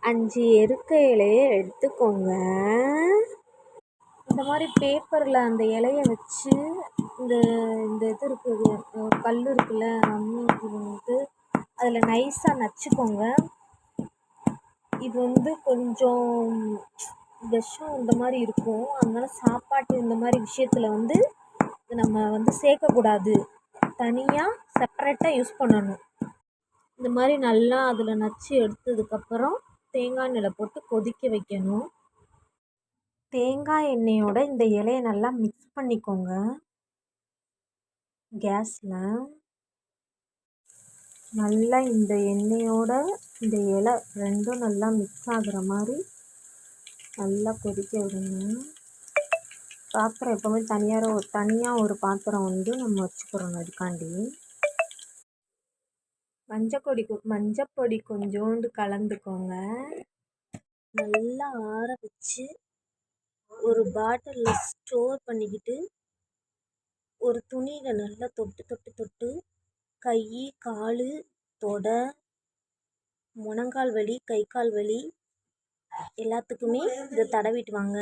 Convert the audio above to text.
5 எருக்க இலைய எடுத்துக்கோங்க. இந்த மாதிரி பேப்பரில் அந்த இலைய வச்சு இந்த இந்த இது இருக்குது, கல் இருக்குல்ல, அம்மி வந்து அதில் நைஸாக நச்சுக்கோங்க. இது வந்து கொஞ்சம் விஷம் இந்த மாதிரி இருக்கும், அதனால சாப்பாட்டு இந்த மாதிரி விஷயத்தில் வந்து நம்ம வந்து சேர்க்கக்கூடாது, தனியாக செப்பரேட்டாக யூஸ் பண்ணணும். இந்த மாதிரி நல்லா அதில் நச்சு எடுத்ததுக்கப்புறம் தேங்காய் எண்ணெயில் போட்டு கொதிக்க வைக்கணும். தேங்காய் எண்ணெயோட இந்த இலையை நல்லா மிக்ஸ் பண்ணிக்கோங்க. கேஸில் நல்லா இந்த எண்ணெயோட இந்த இலை ரெண்டும் நல்லா மிக்ஸ் ஆகுற மாதிரி நல்லா கொதிக்க விடுங்க. பாத்திரம் எப்போவுமே தனியாக ஒரு பாத்திரம் வந்து நம்ம வச்சுக்கிறோம் அதுக்காண்டி. மஞ்சப்பொடி கொஞ்சோண்டு கலந்துக்கோங்க. நல்லா ஆற வச்சு ஒரு பாட்டிலில் ஸ்டோர் பண்ணிக்கிட்டு ஒரு துணியில் நல்லா தொட்டு கை கால் தொடை முழங்கால் வலி கை கால் வலி எல்லாத்துக்குமே இதை தடவிட்டு வாங்க.